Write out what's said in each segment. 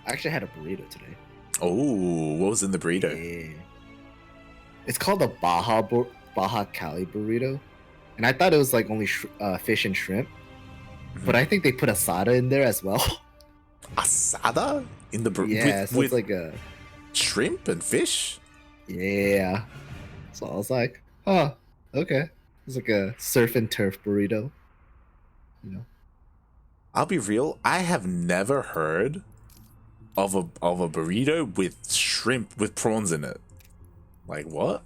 I actually had a burrito today. Oh, what was in the burrito? Yeah. It's called a Baja Cali burrito, and I thought it was like only fish and shrimp, but I think they put asada in there as well. Asada in the burrito? Yeah, so it's like a shrimp and fish. Yeah, so I was like, oh, okay. It's like a surf and turf burrito. You know. I'll be real. I have never heard of a burrito with shrimp with prawns in it. Like what?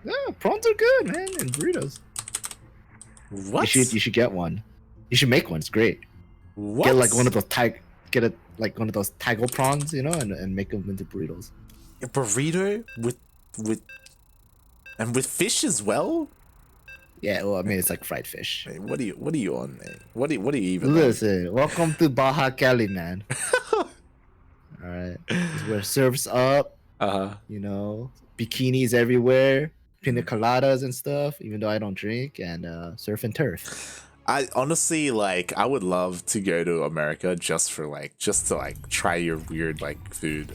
Yeah, prawns are good, man, and burritos. What? You should get one. You should make one. It's great. What? Get like one of those like one of those tiger prawns, you know, and make them into burritos. A burrito with fish as well? Yeah, well, I mean, it's like fried fish. Hey, what are you on, man? What are you even Listen, welcome to Baja Cali, man. All right, it's where surf's up. You know, bikinis everywhere, pina coladas and stuff. Even though I don't drink, and surf and turf. I honestly I would love to go to America just to try your weird food.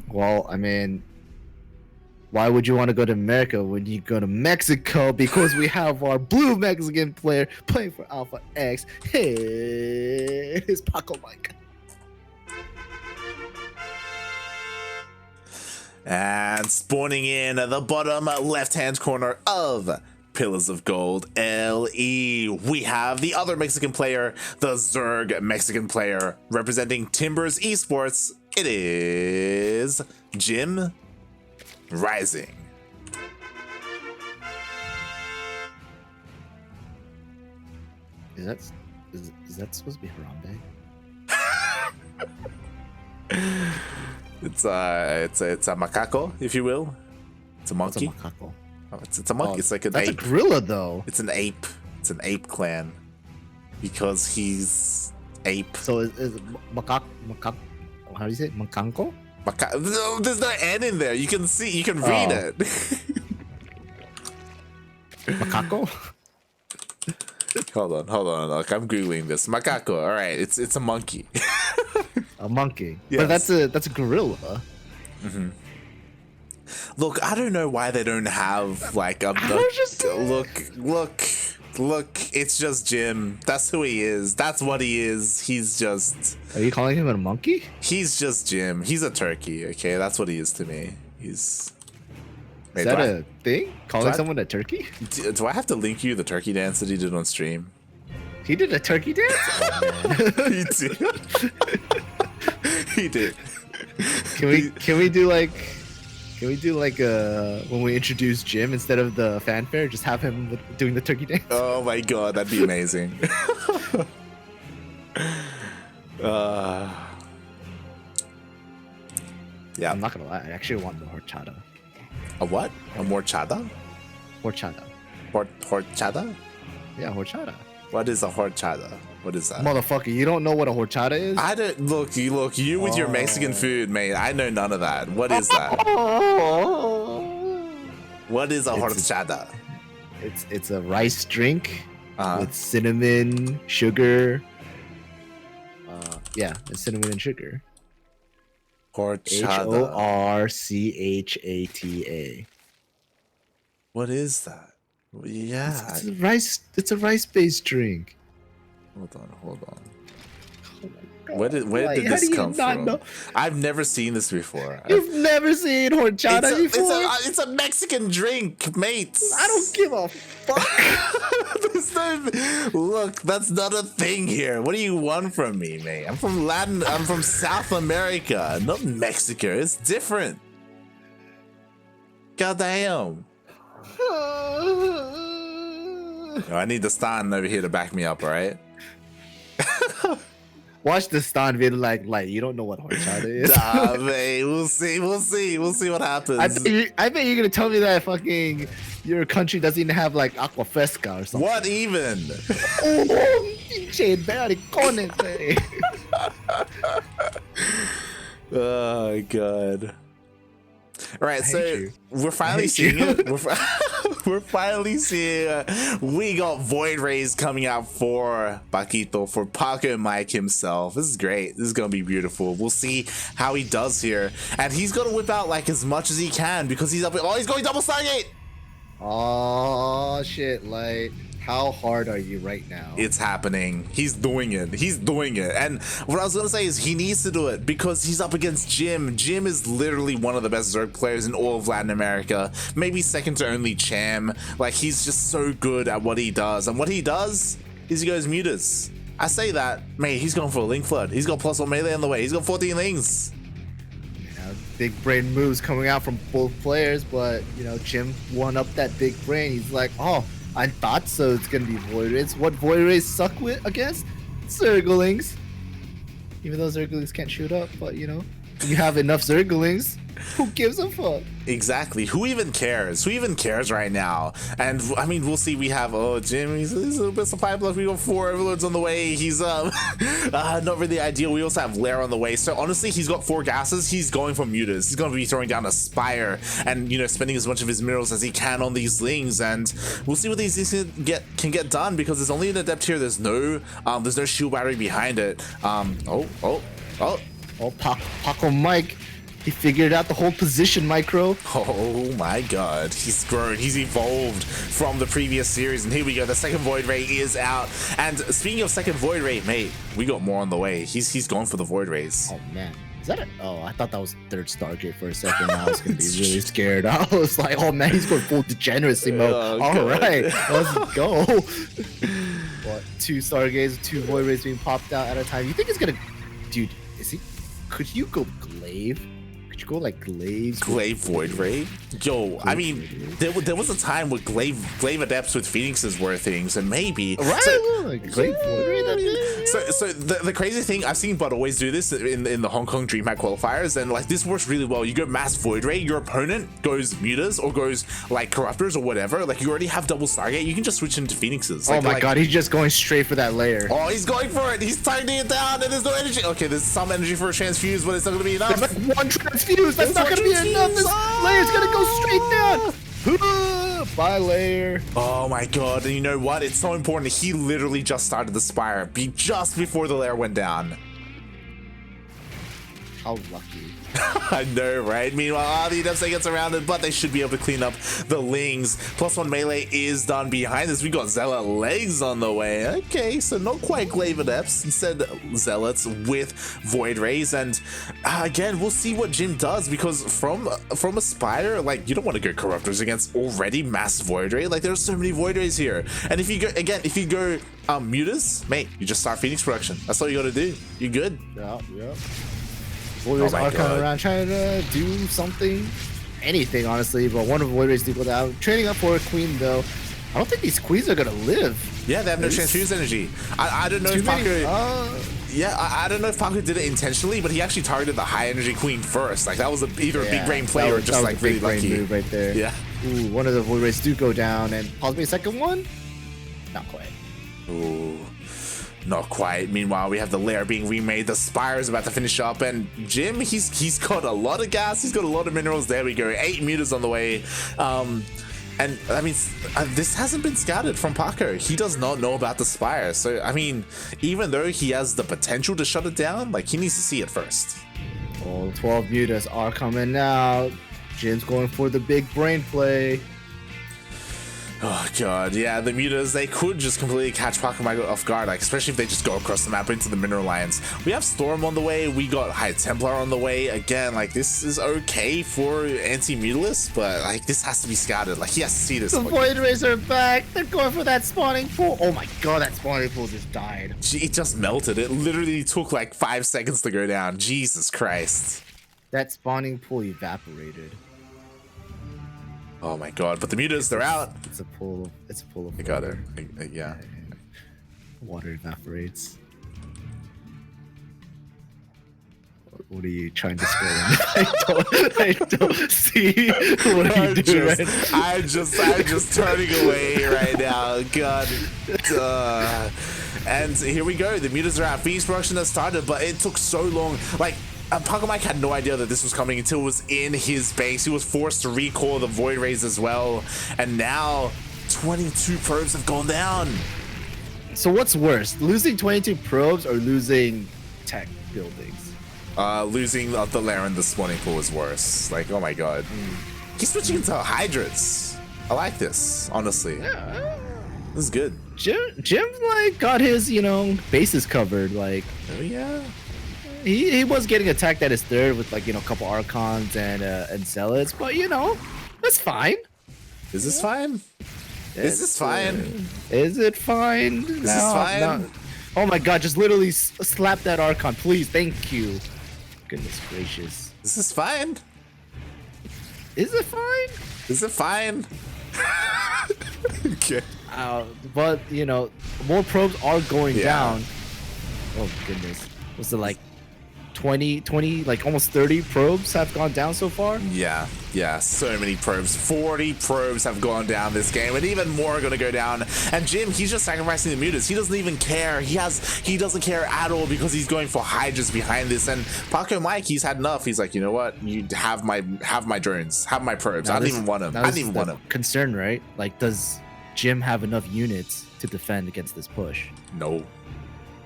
Well, I mean, why would you want to go to America when you go to Mexico? Because we have our blue Mexican player playing for Alpha X. Hey, it's Pacomike. And spawning in at the bottom left-hand corner of Pillars of Gold LE, we have the other Mexican player, the Zerg Mexican player, representing Timbers Esports. It is JimRising. Is that supposed to be Harambe? It's a macaco, if you will. It's a monkey. What's a macaco? Oh, it's a monkey. It's like an that's ape. That's a gorilla, though. It's an ape. It's an ape clan. Because he's ape. So is macaco? How do you say it? Macanco? No, there's no N in there. You can read it. Macaco? Hold on. Look, I'm googling this. Macaco. All right, it's a monkey. A monkey. Yes. But that's a gorilla. Mm-hmm. Look, I don't know why they don't have look. It's just Jim. That's who he is. That's what he is. He's just. Are you calling him a monkey? He's just Jim. He's a turkey. Okay, that's what he is to me. He's. Wait, is that a thing? Calling someone a turkey? Do I have to link you the turkey dance that he did on stream? He did a turkey dance? Oh, man. He did. He did. Can we do like when we introduce Jim, instead of the fanfare, just have him doing the turkey dance? Oh my god, that'd be amazing. Yeah, I'm not gonna lie, I actually want the horchata. A what? A horchata? Horchata. Horchata? Yeah, horchata. What is a horchata? What is that? Motherfucker, you don't know what a horchata is? I don't. Look, you with your Mexican food, mate. I know none of that. What is that? What is a horchata? It's a rice drink with cinnamon, sugar. Yeah, it's cinnamon and sugar. Horchata. Horchata. What is that? Yeah, it's a rice-based drink. Hold on. Oh Where did this come from? Know? I've never seen this before. You've never seen horchata before? It's a Mexican drink, mate. I don't give a fuck. Look, that's not a thing here. What do you want from me, mate? I'm from South America, not Mexico. It's different. Goddamn. I need the Stan over here to back me up, all right? Watch the Stan video like you don't know what horchata is. Nah, mate, we'll see what happens. I bet you're gonna tell me that fucking your country doesn't even have like aqua fresca or something. What even? Oh god. All right, so we're finally seeing it. We're finally seeing we got Void Rays coming out for Paquito, for Pacomike himself. This is great. This is gonna be beautiful. We'll see how he does here, and he's gonna whip out like as much as he can because he's up. Oh, he's going double Stargate. Oh shit! Like, how hard are you right now? It's happening. He's doing it. He's doing it. And what I was gonna say is he needs to do it because he's up against Jim. Jim is literally one of the best Zerg players in all of Latin America. Maybe second to only Cham. Like, he's just so good at what he does. And what he does is he goes mutas. I say that, mate, he's going for a Link Flood. He's got +1 melee on the way. He's got 14 Lings. Big brain moves coming out from both players, but you know, Jim won up that big brain. He's like, oh, I thought so. It's gonna be Void Rays. What Void Rays suck with against? Zerglings. Even though Zerglings can't shoot up, but you know, when you have enough Zerglings, who gives a fuck? Exactly. Who even cares? Who even cares right now? And I mean, we'll see. We have Jim. He's a little bit supply block. We got 4 Overlords on the way. He's not really ideal. We also have Lair on the way. So honestly, he's got 4 gases. He's going for mutas. He's going to be throwing down a Spire and, you know, spending as much of his minerals as he can on these Lings. And we'll see what these things can get done because there's only an Adept here. There's no shield battery behind it. Pacomike. He figured out the whole position micro. Oh my god, he's grown, he's evolved from the previous series, and here we go, the second Void Ray is out. And speaking of second Void Ray, mate, we got more on the way. He's going for the Void Rays. Oh man, is that I thought that was third Stargate for a second. I was gonna be really scared. I was like, oh man, he's going full degeneracy mode. All right, let's go. What, 2 Stargates, 2 Void Rays being popped out at a time. You think it's gonna, dude, could you go Glaive? Could you go like Glaive Void Ray? Yo, I mean, there was a time where Glaive Adepts with Phoenixes were things, and maybe right. So, like Glaive Void Ray. So the crazy thing, I've seen Bud always do this in the Hong Kong DreamHack qualifiers, and like this works really well. You go mass Void Ray, your opponent goes mutas or goes like Corruptors or whatever. Like you already have double Stargate, you can just switch into Phoenixes. Like, oh my god, he's just going straight for that layer. Oh, he's going for it. He's tightening it down, and there's no energy. Okay, there's some energy for a transfuse, but it's not gonna be enough. There's like 1 transfuse. That's not gonna be enough. This layer's gonna go straight down. Bye, layer. Oh my god, and you know what? It's so important. He literally just started the Spire just before the layer went down. How lucky. I know, right? Meanwhile, the Adepts, they get surrounded, but they should be able to clean up the Lings. +1 melee is done behind this. We got Zealot Legs on the way. Okay, so not quite Glaive Adepts, instead Zealots with Void Rays. And again, we'll see what Jim does, because from a Spire, like, you don't want to go Corruptors against already mass Void Ray. Like, there's so many Void Rays here. And if you go mutas, mate, you just start Phoenix production. That's all you gotta do. You're good. Yeah. Void Rays are coming around trying to do something, anything honestly, but one of Void Rays do go down. Training up for a Queen though. I don't think these Queens are gonna live. Yeah, they have no transfuse energy. I don't know if Paco. Yeah, I don't know if Paco did it intentionally, but he actually targeted the high energy Queen first. Like that was either a big brain play or just like really lucky move right there. Yeah. Ooh, one of the Void Rays do go down, and possibly a second one. Not quite. Ooh. Not quite. Meanwhile, we have the lair being remade. The Spire is about to finish up, and Jim, he's got a lot of gas. He's got a lot of minerals. There we go. 8 mutas on the way. And I mean, this hasn't been scouted from Paco. He does not know about the Spire. So I mean, even though he has the potential to shut it down, like he needs to see it first. All 12 mutas are coming out. Jim's going for the big brain play. Oh god, yeah, the mutas, they could just completely catch Pacomike off guard, like especially if they just go across the map into the mineral lines. We have Storm on the way, we got High Templar on the way. Again, like this is okay for anti-mutalists, but like this has to be scouted. Like he has to see this. The Void Rays are back. They're going for that spawning pool. Oh my god, that spawning pool just died. It just melted. It literally took like 5 seconds to go down. Jesus Christ. That spawning pool evaporated. Oh my god, but the mutas, they're out. It's a pool of I got it. Yeah. Water evaporates. What are you trying to scroll on? I don't see what are you doing. I'm just turning away right now. God. And here we go. The mutas are out. Phoenix production has started, but it took so long. Like, Pacomike had no idea that this was coming until it was in his base. He was forced to recall the Void Rays as well. And now 22 probes have gone down. So what's worse, losing 22 probes or losing tech buildings? Losing the lair and the spawning pool is worse. Like, oh my god. He's switching into Hydras. I like this, honestly. Yeah. This is good. Jim like got his, you know, bases covered. Like, oh yeah. He was getting attacked at his third with like, you know, a couple Archons and Zealots, but you know, that's fine. Is this fine? Is this fine? Is it fine? Is this fine? No. Oh my god, just literally slap that Archon, please. Thank you. Goodness gracious. Is this fine? Is it fine? Is it fine? Okay. But, you know, more probes are going down. Oh goodness. Was it like 20, like almost 30 probes have gone down so far? Yeah, so many probes. 40 probes have gone down this game, and even more are gonna go down. And Jim, he's just sacrificing the mutas. He doesn't even care. He doesn't care at all because he's going for Hydras behind this. And Pacomike, he's had enough. He's like, you know what? You have my drones, have my probes. I don't even want them. I don't even want them. Concern, right? Like, does Jim have enough units to defend against this push? No.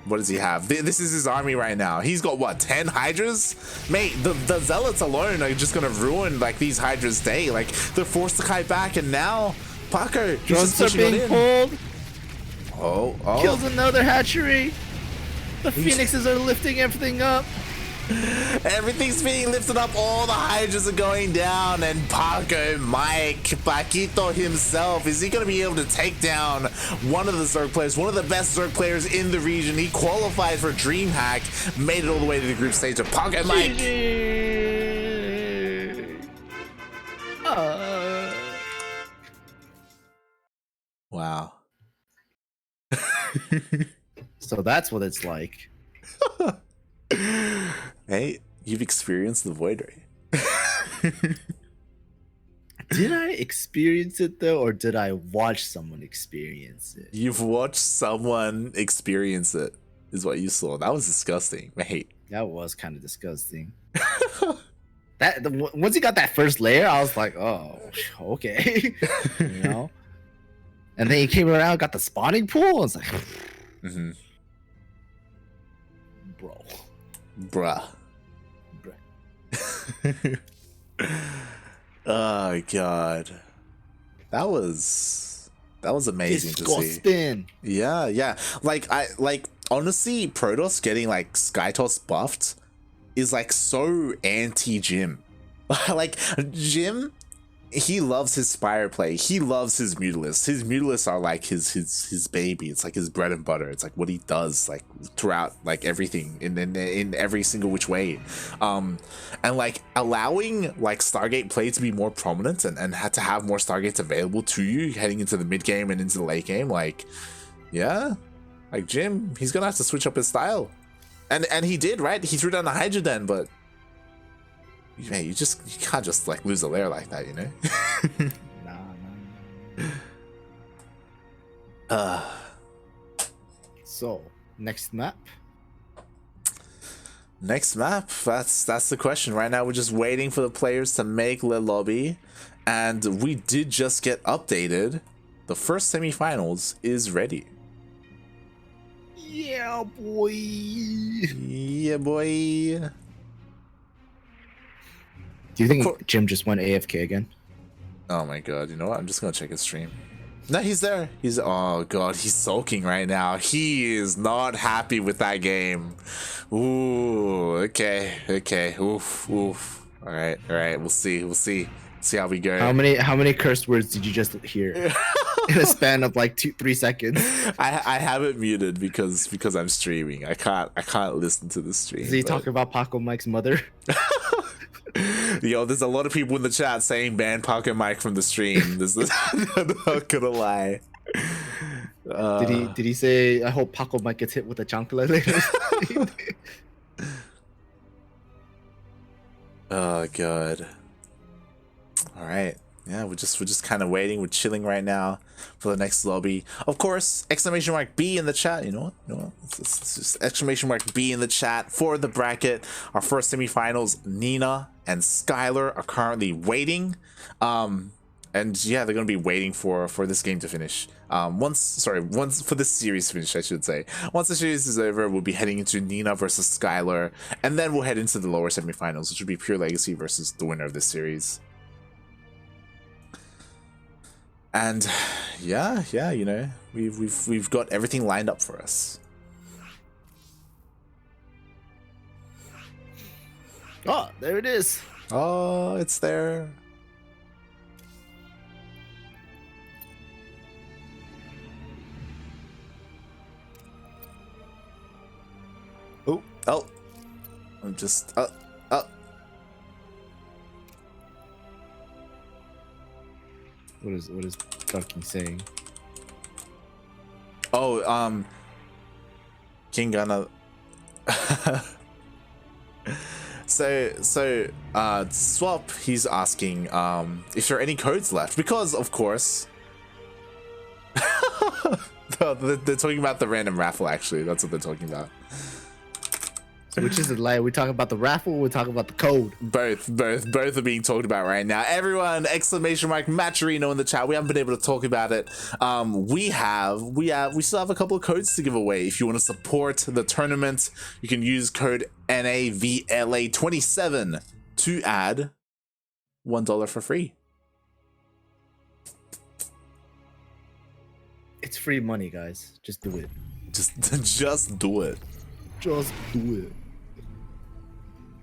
What does he have? This is his army right now. He's got what, 10 Hydras? Mate, the Zealots alone are just gonna ruin like these Hydras' day. Like, they're forced to kite back, and now Paco, he's drones just are being pulled. Oh. Kills another hatchery. The Phoenixes are lifting everything up. Everything's being lifted up. All the Hydras are going down, and Pacomike, Paquito himself, is he going to be able to take down one of the Zerg players, one of the best Zerg players in the region? He qualified for DreamHack, made it all the way to the group stage of Pacomike. Wow. So that's what it's like. Hey, you've experienced the Void Ray. Did I experience it though, or did I watch someone experience it? You've watched someone experience it, is what you saw. That was disgusting, mate. That was kind of disgusting. Once he got that first layer, I was like, oh, okay, you know. And then he came around, got the spawning pool. I was like, Bruh. Oh god, that was amazing disgusting. To see. Yeah. Like honestly, Protoss getting like Skytoss buffed is like so anti-Jim. Like Jim, he loves his Spire play. He loves his Mutalisks. His Mutalisks are like his baby. It's like his bread and butter. It's like what he does like throughout like everything in every single which way. And like allowing like Stargate play to be more prominent and had to have more Stargates available to you heading into the mid game and into the late game. Like, yeah, like Jim, he's gonna have to switch up his style. And he did, right? He threw down the Hydra Den, but man, you can't just like lose a lair like that, you know? Nah. So next map. That's the question. Right now we're just waiting for the players to make the lobby, and we did just get updated. The first semifinals is ready. Yeah, boy. Yeah, boy. Do you think Jim just went AFK again? Oh my god, you know what? I'm just gonna check his stream. No, he's there. Oh god, he's sulking right now. He is not happy with that game. Ooh, okay. Oof. Alright, we'll see how we go. How many curse words did you just hear in a span of like 2-3 seconds? I have it muted because I'm streaming. I can't listen to the stream. Is he talking about Pacomike's mother? Yo, there's a lot of people in the chat saying ban Pacomike from the stream. I'm not gonna lie. Did he say I hope Pacomike gets hit with a chancla later? Oh god. All right. yeah, we're just kind of waiting. We're chilling right now for the next lobby. Of course, exclamation mark B in the chat. You know what? It's just exclamation mark B in the chat for the bracket. Our first semifinals, Nina and Skylar are currently waiting. And yeah, they're gonna be waiting for this game to finish. Once for this series to finish, I should say. Once the series is over, we'll be heading into Nina versus Skylar, and then we'll head into the lower semifinals, which will be Pure Legacy versus the winner of this series. And yeah, you know, we've got everything lined up for us. Oh, there it is. Oh, it's there. Oh, I'm just What is Ducklings saying? Oh, King Gunna. so Swap, he's asking if there are any codes left, because of course they're talking about the random raffle. Actually, that's what they're talking about. So which is it, like, we talking about the raffle, or we talking about the code? Both are being talked about right now. Everyone, exclamation mark Maturino in the chat. We haven't been able to talk about it. We still have a couple of codes to give away. If you want to support the tournament, you can use code NAVLA27 to add $1 for free. It's free money, guys. Just do it. Just do it. Just do it.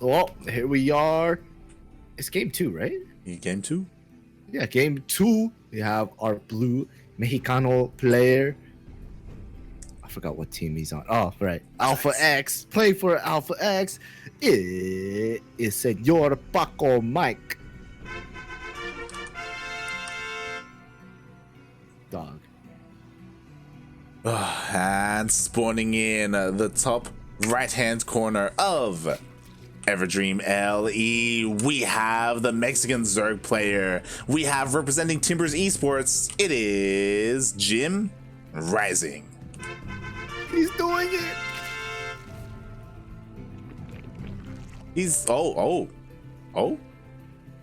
Oh, here we are. It's game 2, right? Game 2? Yeah, game 2. We have our blue Mexicano player. I forgot what team he's on. Oh, right. Alpha X. Playing for Alpha X. It is Senor Pacomike. Dog. And spawning in the top right-hand corner of Everdream LE, we have the Mexican Zerg player. We have representing Timbers Esports. It is JimRising. He's doing it. He's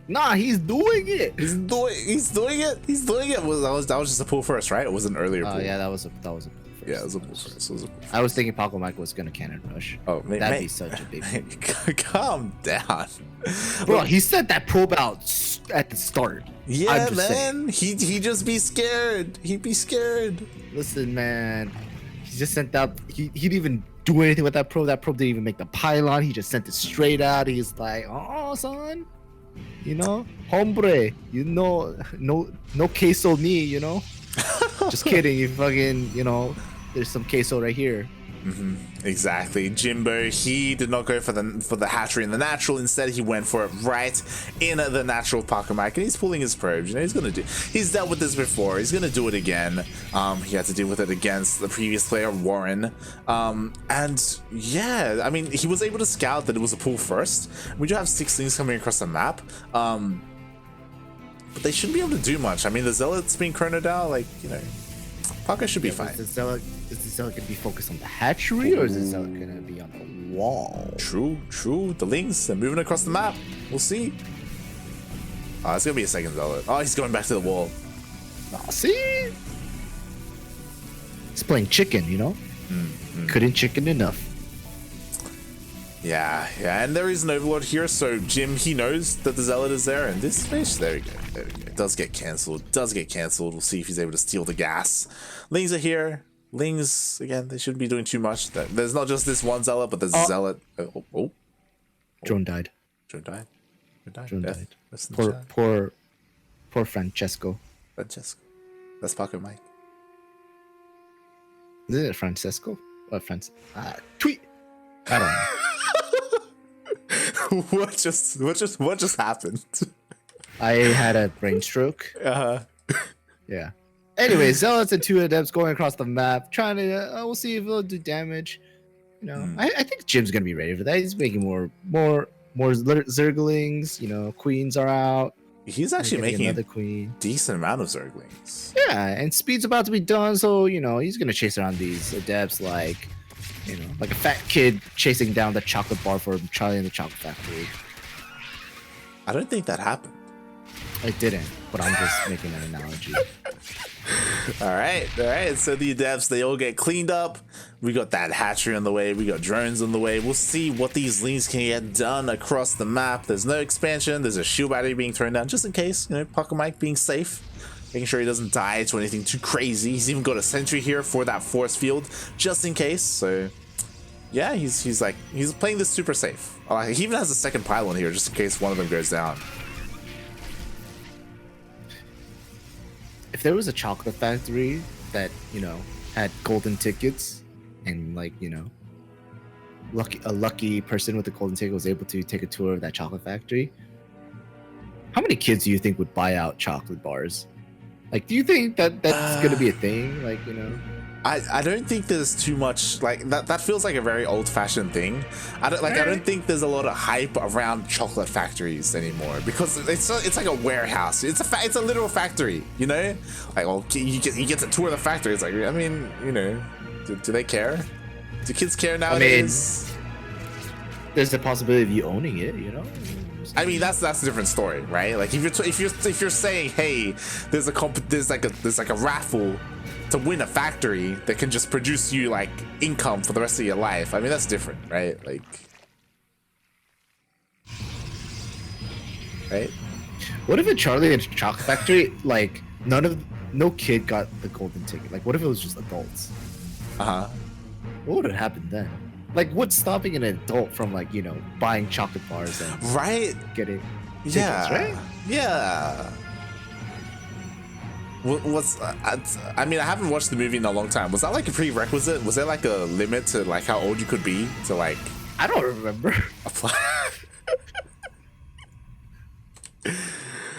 Nah, he's doing it. He's doing it. That was just a pull first, right? It was an earlier pull. Yeah, that was a pull first. Yeah, it was a pull first. I was thinking Pacomike was gonna cannon rush. Oh, that'd be such a big thing. Calm down, bro. He said that probe out at the start. Yeah, man. He just be scared. He'd be scared. Listen, man. He just sent out. He didn't even do anything with that probe. That probe didn't even make the pylon. He just sent it straight out. He's like, oh, son. You know, hombre, you know, no queso me, you know. Just kidding. You fucking, you know, there's some queso right here. Exactly. Jimbo, he did not go for the hatchery in the natural. Instead, he went for it right in the natural Pacomike, and he's pulling his probes. You know, he's dealt with this before. He's gonna do it again. He had to deal with it against the previous player, Warren. And yeah, I mean, he was able to scout that it was a pull first. We do have 6 things coming across the map. But they shouldn't be able to do much. I mean, the Zealot's being chronoed out, like, you know, Paco should be fine. Is the Zealot gonna be focused on the hatchery, or is the Zealot gonna be on the wall? True. The Lings are moving across the map. We'll see. Oh, it's gonna be a second Zealot. Oh, he's going back to the wall. Oh, see? He's playing chicken, you know? Couldn't chicken enough. Yeah, and there is an Overlord here, so Jim, he knows that the Zealot is there, and this fish, there we go. It does get cancelled. We'll see if he's able to steal the gas. Lings are here. Lings, again, they shouldn't be doing too much. There's not just this one Zealot, but there's a Zealot. Drone died. Drone died. Poor Francesco. That's Pacomike. Isn't it Francesco? What tweet? I don't know. What just happened? I had a brain stroke. Yeah. Anyway, Zealots and 2 Adepts going across the map, trying to. We'll see if they'll do damage. You know, I think Jim's gonna be ready for that. He's making more Zerglings. You know, Queens are out. He's actually making another queen. Decent amount of Zerglings. Yeah, and speed's about to be done, so you know he's gonna chase around these adepts like, you know, like a fat kid chasing down the chocolate bar for Charlie and the Chocolate Factory. I don't think that happened. It didn't, but I'm just making an analogy. All right. So the adepts, they all get cleaned up. We got that hatchery on the way. We got drones on the way. We'll see what these lings can get done across the map. There's no expansion. There's a shield battery being thrown down just in case. You know, Pacomike being safe, making sure he doesn't die to anything too crazy. He's even got a sentry here for that force field just in case. So yeah, he's playing this super safe. He even has a second pylon here just in case one of them goes down. If there was a chocolate factory that, you know, had golden tickets and, like, you know, a lucky person with a golden ticket was able to take a tour of that chocolate factory, how many kids do you think would buy out chocolate bars? Like, do you think that that's gonna be a thing? Like, you know, I don't think there's too much like that feels like a very old-fashioned thing. I don't think there's a lot of hype around chocolate factories anymore because it's like a warehouse. It's a literal factory, you know? Like, well, you get to tour the factory. It's like, I mean, you know, do they care? Do kids care nowadays? I mean, there's a possibility of you owning it, you know? I mean, that's a different story, right? Like if you're saying, hey, there's like a raffle to win a factory that can just produce you like income for the rest of your life. I mean, that's different, right? Like, right? What if in Charlie and Chocolate Factory, like no kid got the golden ticket? Like, what if it was just adults? What would have happened then? Like, what's stopping an adult from, like, you know, buying chocolate bars and getting tickets, right? Yeah. I mean, I haven't watched the movie in a long time. Was that like a prerequisite? Was there like a limit to like how old you could be to like? I don't remember. Apply.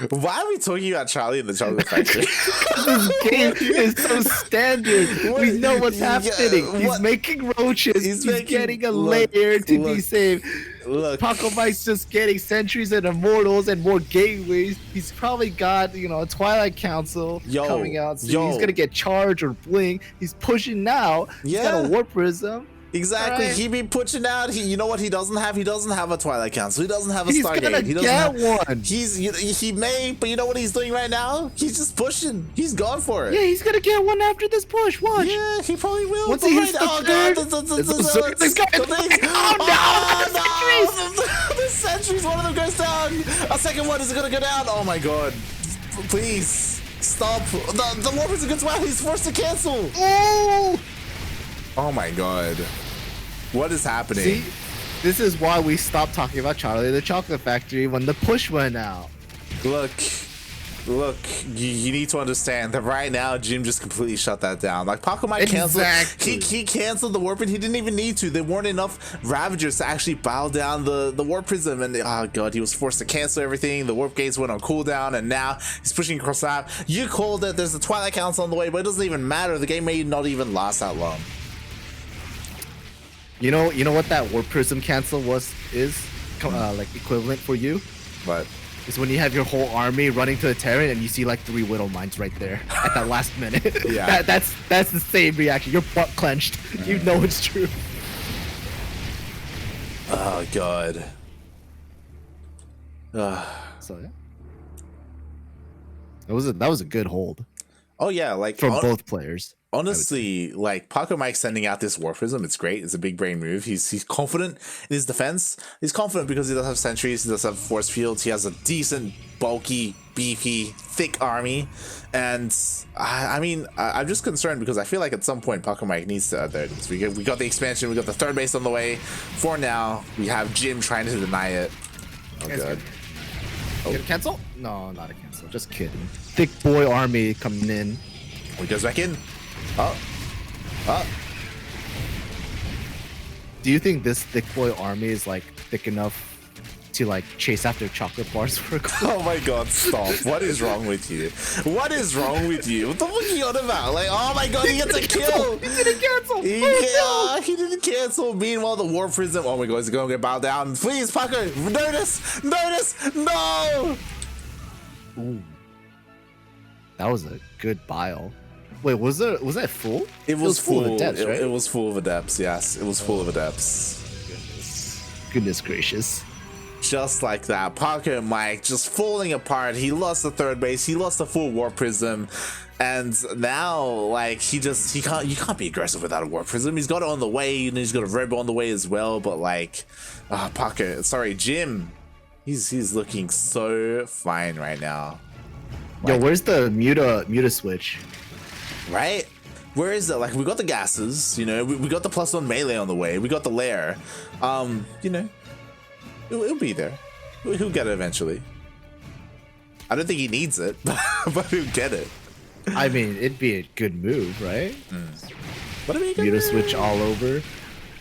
Why are we talking about Charlie and the Chocolate Factory? This game is so standard. We know what's happening. He's making roaches. He's getting a layer to be safe. Look, Pacomike's just getting sentries and immortals and more gateways. He's probably got, you know, a Twilight Council coming out. So he's gonna get charged or blink. He's pushing now. He's got a Warp Prism. Exactly. Right. He be pushing out. You know what he doesn't have? He doesn't have a Twilight Council. He doesn't have a Stargate. He doesn't have one. He may, but you know what he's doing right now? He's just pushing. He's gone for it. Yeah, he's gonna get one after this push. Watch. Yeah, he probably will. Once he hits the third, the sentries. One of them goes down. A second one is gonna go down. Oh my god! Please stop. The Warp is a good spot. He's forced to cancel. Oh my god. What is happening? See, this is why we stopped talking about Charlie the Chocolate Factory when the push went out. Look, you need to understand that right now Jim just completely shut that down. Like, Pacomike canceled. He canceled the warp, and he didn't even need to. There weren't enough Ravagers to actually bow down the warp prism, and oh god, he was forced to cancel everything. The warp gates went on cooldown, and now he's pushing across the map. You called it. There's a Twilight Council on the way, but it doesn't even matter. The game may not even last that long. You know what that Warp Prism cancel is like equivalent for you? What? Is when you have your whole army running to the Terran and you see like 3 Widow Mines right there at that last minute. Yeah. That's the same reaction. Your butt clenched. You know it's true. Oh god. So yeah. That was a good hold. Oh yeah, like from both players. Honestly, like Pacomike sending out this Warp Prism, it's great. It's a big brain move. He's confident in his defense. He's confident because he does have sentries, he does have force fields, he has a decent, bulky, beefy, thick army. And I mean, I'm just concerned because I feel like at some point Pacomike needs to there it is. We got the expansion, we got the third base on the way. For now, we have Jim trying to deny it. Oh god. Get a cancel? No, not a cancel. Just kidding. Thick boy army coming in. He goes back in. Oh. Do you think this thick boy army is like thick enough to like chase after chocolate bars for a goal? Oh my god, stop. What is wrong with you? What is wrong with you? What the fuck are you on about? Like, oh my god, he gets a kill. He didn't cancel. He didn't cancel. Meanwhile, the Warp Prism. Oh my god, he's going to get bowed down. Please, Paco, notice. No. Ooh. That was a good bile. Wait, was that full? It was full. Of adepts, right? It was full of adepts, yes. It was full of adepts. Goodness gracious. Just like that, Pacomike just falling apart. He lost the third base. He lost the full Warp Prism, and now like you can't be aggressive without a Warp Prism. He's got it on the way, and he's got a Robo on the way as well. But like, Jim, he's looking so fine right now. Yo, where's the Muta switch? Right? Where is it? Like, we got the gases, you know, we got the +1 melee on the way, we got the lair. You know, it'll be there. He'll get it eventually. I don't think he needs it, but he'll get it. I mean, it'd be a good move, right? But I mean, Muta switch all over,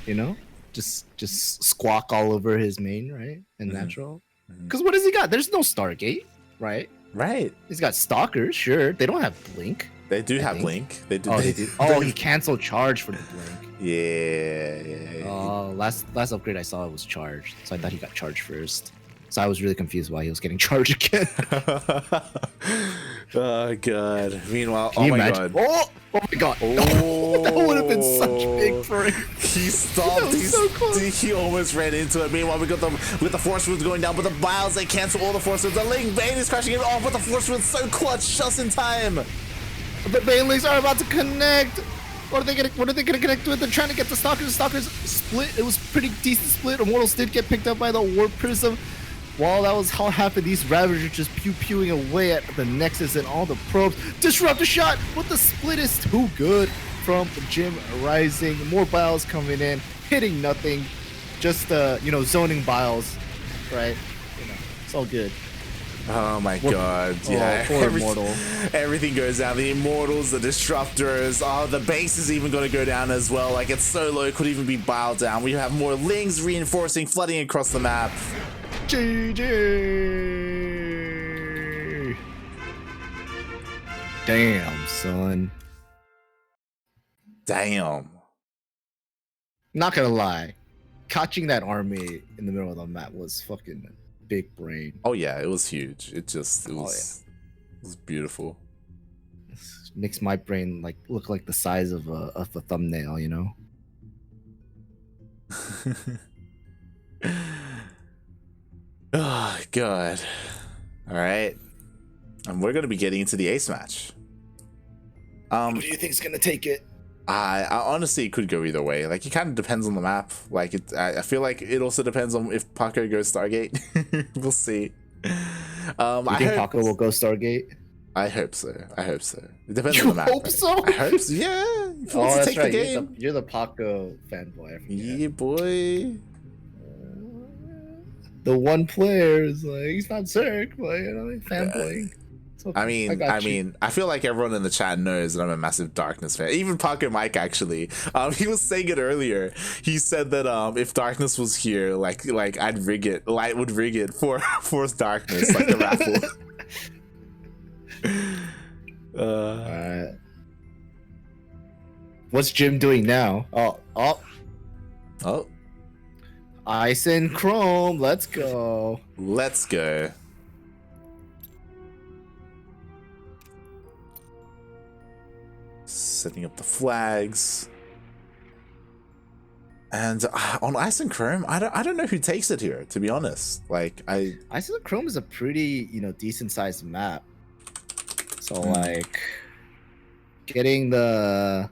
you know? Just squawk all over his main, right? And natural. Because what does he got? There's no Stargate, right? Right. He's got Stalkers, sure. They don't have Blink. They do have Blink. They do. Oh, they do. Oh, he canceled Charge for the Blink. Yeah. Oh, last upgrade I saw was Charge, so I thought he got Charge first. So I was really confused why he was getting Charge again. Oh god. Meanwhile, Can you imagine? God. Oh my god. Oh, that would have been such big for him. He stopped. So close. He almost ran into it. Meanwhile, we got the force winds going down, but the Biles, they cancel all the force winds. The Link Bane is crashing it off, but the force winds so clutch just in time. The Banelings are about to connect. What are they gonna connect with? They're trying to get the Stalkers. The Stalkers split. It was pretty decent split. Immortals did get picked up by the Warp Prism. While that was how happened, these Ravagers just pewing away at the Nexus and all the probes. Disrupt the shot, but the split is too good from JimRising. More Biles coming in, hitting nothing. Just zoning Biles, right? You know, it's all good. Oh my god, yeah. Poor Immortal. Everything goes down. The Immortals, the Disruptors, the base is even going to go down as well. Like, it's so low, it could even be biled down. We have more Lings reinforcing, flooding across the map. GG! Damn, son. Damn. Not gonna lie. Catching that army in the middle of the map was fucking big brain. Oh yeah, it was huge. It was beautiful. Makes my brain like look like the size of a thumbnail, you know? Oh god. Alright. And we're gonna be getting into the ace match. Who do you think's gonna take it? I honestly, it could go either way. Like, it kind of depends on the map. Like, I feel like it also depends on if Paco goes Stargate. We'll see. You think Paco will go Stargate? I hope so. It depends on the map. You hope so? I hope so. Yeah. Oh, that's right. You're the Paco fanboy. Yeah, boy. The one player is like, he's not Zerg, but you know, fanboy. Okay. I mean, I feel like everyone in the chat knows that I'm a massive Darkness fan. Even Pacomike, actually. He was saying it earlier. He said that if Darkness was here, like I'd rig it. Light would rig it for Darkness, like the raffle. Alright. What's Jim doing now? Oh. Ice and Chrome. Let's go. Setting up the flags. And on Ice and Chrome, I don't know who takes it here, to be honest. Like, Ice and Chrome is a pretty, decent sized map. So like getting the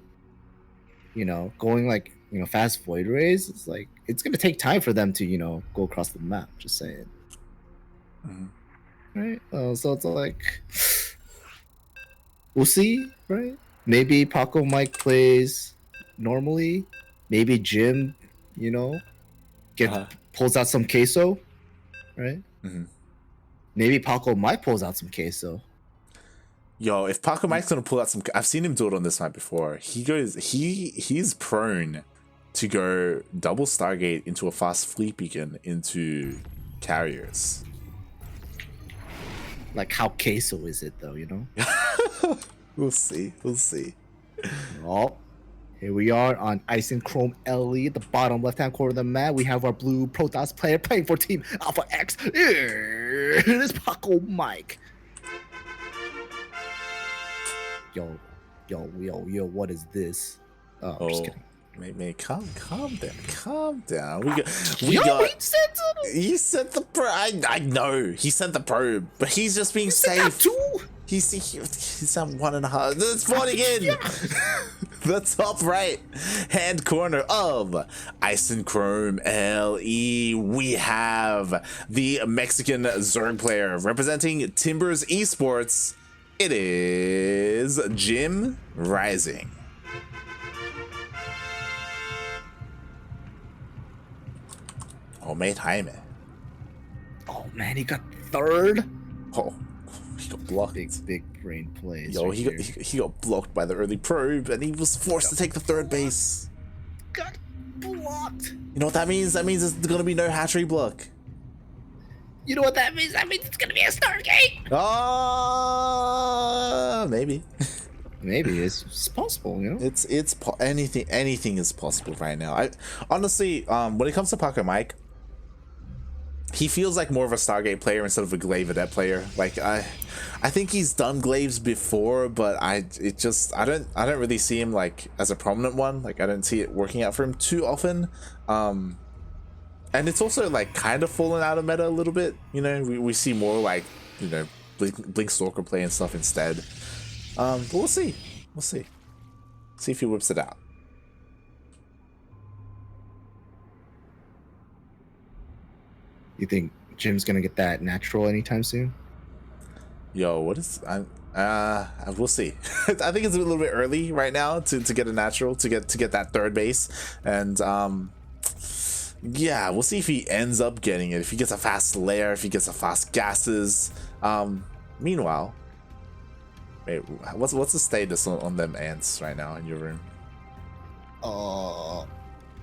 going like, fast void rays, it's like it's gonna take time for them to, go across the map, just saying. Right? So it's like we'll see, right? Maybe Pacomike plays normally. Maybe Jim, pulls out some queso, right? Maybe Pacomike pulls out some queso. Yo, if Pacomike's gonna pull out some, I've seen him do it on this map before. He's prone to go double Stargate into a fast fleet beacon into carriers. Like, how queso is it though, We'll see. Oh, here we are on Ice and Chrome LE at the bottom left-hand corner of the map. We have our blue Protoss player playing for Team Alpha X. It is Pacomike. yo, what is this? Oh, I'm just kidding. Mate, calm down. He sent the probe. I know he sent the probe, but he's just being safe. He's at 1.5. It's spawning in. The top right hand corner of Ice and Chrome LE. We have the Mexican Zerg player representing Timbers Esports. It is JimRising. Oh, mate, Jaime. Oh man, he got third. Oh, he got blocked. Big brain plays. Yo, right he got blocked by the early probe, and he was forced to take the third base. Got blocked. You know what that means? That means there's gonna be no hatchery block. You know what that means? That means it's gonna be a Stargate. Maybe. Maybe it's possible, you know. Anything is possible right now. I honestly, when it comes to Pacomike, he feels like more of a Stargate player instead of a Glaive Adept player. Like I think he's done Glaives before, but I don't really see him like as a prominent one. Like I don't see it working out for him too often. And it's also like kind of fallen out of meta a little bit. You know, we see more like, you know, Blink Stalker play and stuff instead. But we'll see. See if he whips it out. You think Jim's gonna get that natural anytime soon? Yo, what is we'll see. I think it's a little bit early right now to get a natural, to get that third base. And yeah, we'll see if he ends up getting it. If he gets a fast lair, if he gets a fast gases. Meanwhile, wait, what's the status on them ants right now in your room?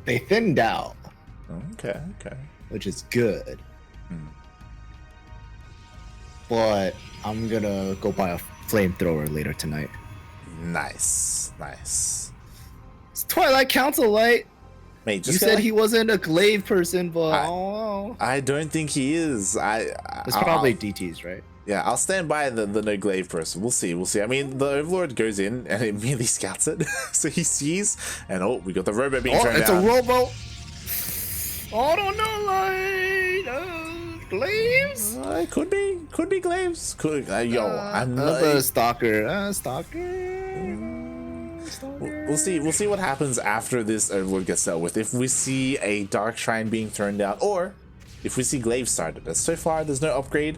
They thinned out. Okay. Which is good. But I'm gonna go buy a flamethrower later tonight. Nice. It's Twilight Council, Light. Mate, you said he wasn't a glaive person, but I don't think he is. It's probably DTs, right? Yeah, I'll stand by the no glaive person. We'll see. I mean, the Overlord goes in and immediately scouts it. So he sees, and we got the robot being turned down. It's a robo. I don't know, glaives? It could be glaives. I'm not a stalker. We'll see what happens after this Overlord gets dealt with. If we see a Dark Shrine being thrown down, or if we see glaives started. As so far, there's no upgrade.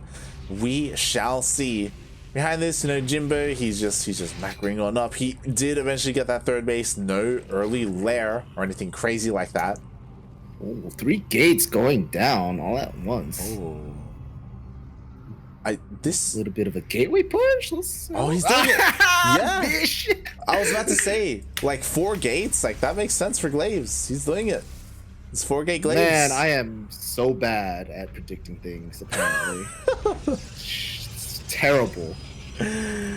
We shall see. Behind this, you know, Jimbo, he's just macroing on up. He did eventually get that third base. No early lair or anything crazy like that. Oh, 3 gates going down all at once. This little bit of a gateway push. He's doing it. Yeah. I was about to say, like 4 gates, like that makes sense for glaives. He's doing it. It's 4 gate glaives. Man, I am so bad at predicting things. Apparently, it's terrible.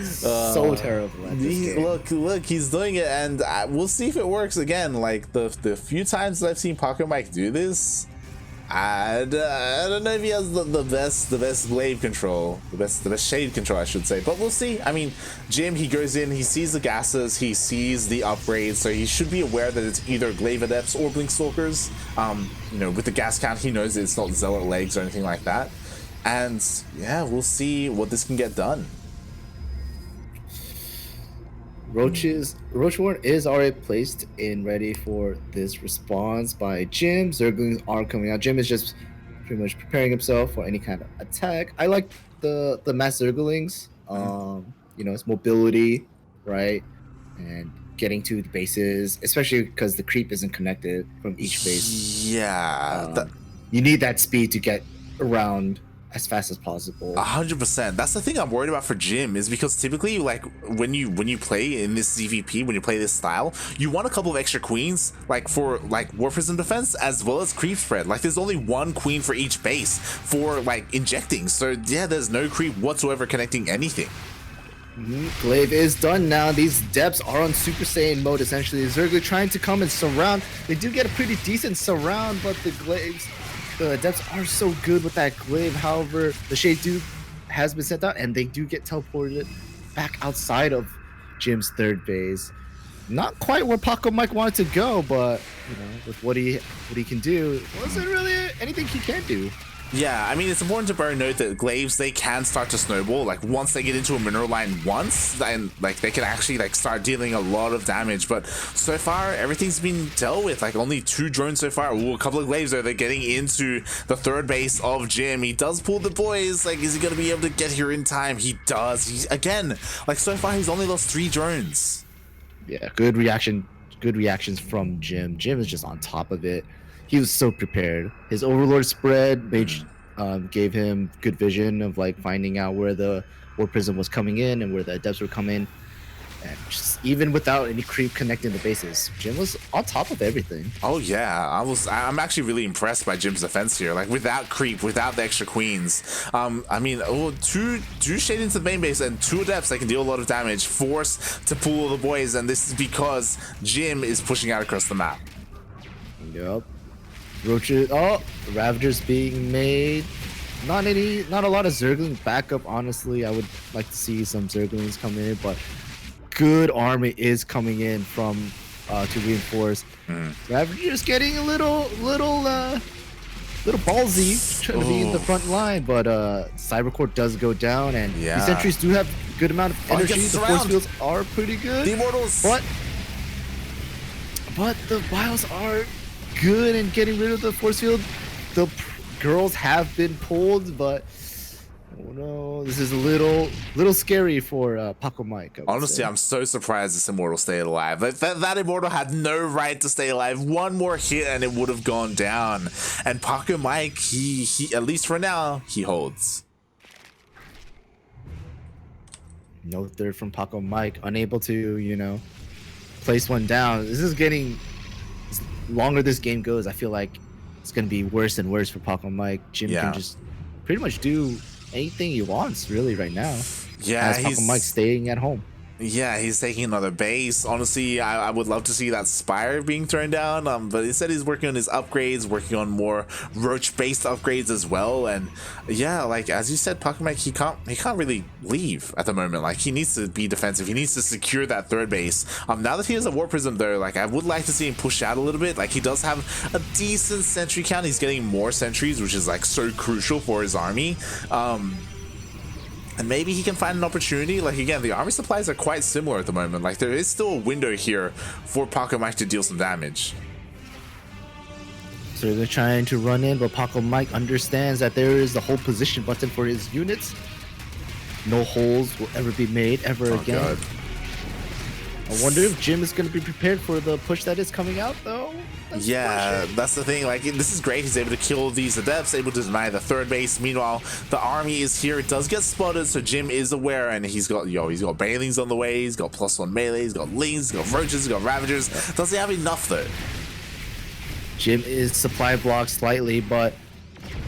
So terrible at this game. Look, he's doing it, and we'll see if it works again. Like the few times that I've seen Pacomike do this, I don't know if he has the best glaive control, the best shade control, I should say. But we'll see. I mean, Jim, he goes in, he sees the gases, he sees the upgrades, so he should be aware that it's either glaive adepts or blink stalkers. You know, with the gas count, he knows it's not zealot legs or anything like that. And yeah, we'll see what this can get done. Roachborn is already placed in ready for this response by Jim. Zerglings are coming out. Jim is just pretty much preparing himself for any kind of attack. I like the mass Zerglings. You know, it's mobility, right? And getting to the bases, especially because the creep isn't connected from each base. Yeah. You need that speed to get around as fast as possible. 100%. That's the thing I'm worried about for Jim, is because typically, like when you play in this ZvP, when you play this style, you want a couple of extra queens, like for like War Prism defense as well as creep spread. Like there's only 1 queen for each base for like injecting. So yeah, there's no creep whatsoever connecting anything. Glaive is done now. These depths are on Super Saiyan mode essentially. Zergling trying to come and surround. They do get a pretty decent surround, but the glaives, the depths are so good with that glaive. However, the Shade Dude has been sent out, and they do get teleported back outside of Jim's third base. Not quite where Pacomike wanted to go, but with what he can do, wasn't really anything he can do. Yeah, I mean, it's important to bear in note that glaives, they can start to snowball. Like, once they get into a mineral line once, then, like, they can actually, like, start dealing a lot of damage. But so far, everything's been dealt with. Like, only 2 drones so far. Ooh, a couple of glaives, though. They're getting into the third base of Jim. He does pull the boys. Like, is he going to be able to get here in time? He does. He's, again, like, so far, he's only lost 3 drones. Yeah, good reactions from Jim. Jim is just on top of it. He was so prepared. His Overlord spread gave him good vision of like finding out where the War Prism was coming in and where the Adepts were coming. And just even without any creep connecting the bases, Jim was on top of everything. Oh yeah, I'm actually really impressed by Jim's defense here. Like, without creep, without the extra queens. I mean, two shade into the main base and 2 Adepts that can deal a lot of damage, force to pull all the boys, and this is because Jim is pushing out across the map. Yep. Roaches. Oh, Ravagers being made. Not a lot of Zergling backup. Honestly, I would like to see some Zerglings come in, but good army is coming in from to reinforce. Ravagers getting a little ballsy, trying to be in the front line, but Cybercore does go down, and these sentries do have a good amount of energy. The force fields are pretty good. The Immortals, but the Bios are good in getting rid of the force field. The girls have been pulled, but oh no, this is a little scary for Pacomike. Honestly, I'm so surprised this Immortal stayed alive. Like, that Immortal had no right to stay alive. One more hit and it would have gone down. And Pacomike, he at least for now, he holds. No third from Pacomike, unable to place one down. This is getting, as longer this game goes, I feel like it's gonna be worse and worse for Pacomike. Jim can just pretty much do anything he wants really right now. Yeah, he's Pacomike staying at home. Yeah, he's taking another base. Honestly, I would love to see that Spire being thrown down, but instead he's working on his upgrades, working on more Roach-based upgrades as well. And yeah, like as you said, Pacomike, he can't really leave at the moment. Like, he needs to be defensive. He needs to secure that third base. Now that he has a War Prism though, like I would like to see him push out a little bit. Like, he does have a decent sentry count. He's getting more sentries, which is like so crucial for his army. And maybe he can find an opportunity. Like, again, the army supplies are quite similar at the moment. Like, there is still a window here for Pacomike to deal some damage. So they're trying to run in, but Pacomike understands that there is the hold position button for his units. No holes will ever be made ever again. God. I wonder if Jim is going to be prepared for the push that is coming out, though. That's the thing. Like, this is great. He's able to kill these Adepts, able to deny the third base. Meanwhile, the army is here. It does get spotted, so Jim is aware, and he's got Banelings on the way. He's got +1 melee. He's got Lings. He's got Roaches. He's got Ravagers. Does he have enough though? Jim is supply blocked slightly, but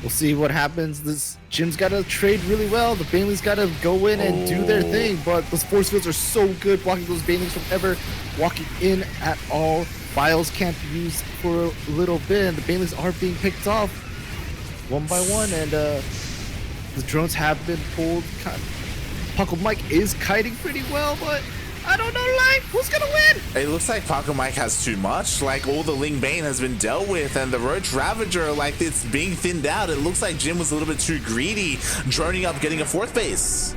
we'll see what happens. Jim's got to trade really well. The Banelings got to go in and do their thing, but those force fields are so good blocking those Banelings from ever walking in at all. Bios can't be used for a little bit, and the Banelings are being picked off one by one, and the drones have been pulled. Pacomike is kiting pretty well, but I don't know, like, who's gonna win? It looks like Pacomike has too much. Like, all the Ling Bane has been dealt with, and the Roach Ravager, like, it's being thinned out. It looks like Jim was a little bit too greedy, droning up, getting a 4th base.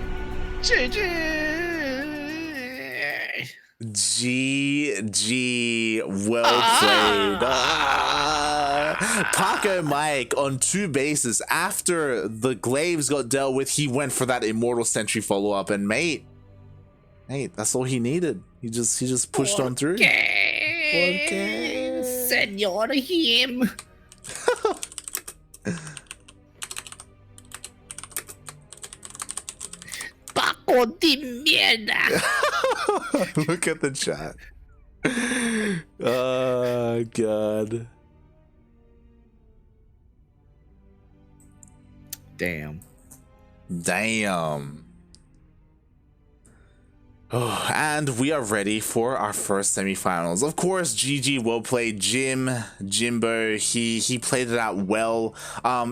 GG, well played. Pacomike on 2 bases. After the glaives got dealt with, he went for that Immortal Sentry follow-up, and mate, that's all he needed. He just pushed on through. Senor him. Paco de mierda. Look at the chat. Oh god. Damn. Oh, and we are ready for our first semifinals. Of course, GG well played. Jimbo, he played it out well.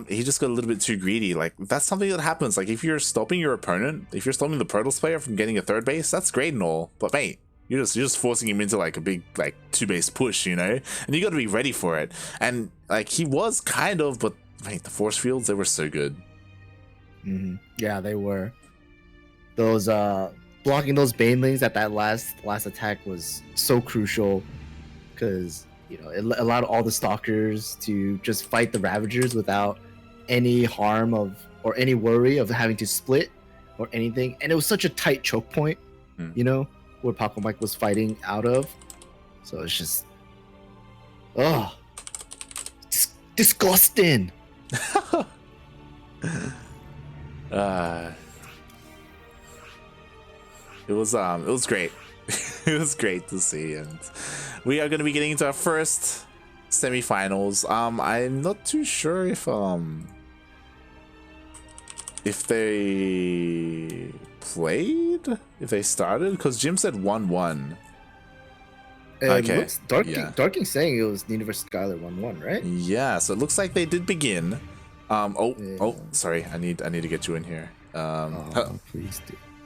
He just got a little bit too greedy. Like, that's something that happens. Like, if you're stopping your opponent, if you're stopping the Protoss player from getting a third base, that's great and all. But mate, you're just forcing him into like a big like 2-base push, you know? And you got to be ready for it. And like he was kind of, but mate, the force fields, they were so good. Yeah, they were. Those blocking those banelings at that last attack was so crucial, because you know it allowed all the stalkers to just fight the Ravagers without any harm of or any worry of having to split or anything. And it was such a tight choke point, you know, where Pacomike was fighting out of. So it's just, disgusting. It was great. It was great to see, and we are going to be getting into our first semifinals. I'm not too sure if they played, if they started, because Jim said 1-1. Okay. Darking's saying it was Nina vs Skylar 1-1, right? Yeah, so it looks like they did begin. Oh, sorry, I need to get you in here. Please do.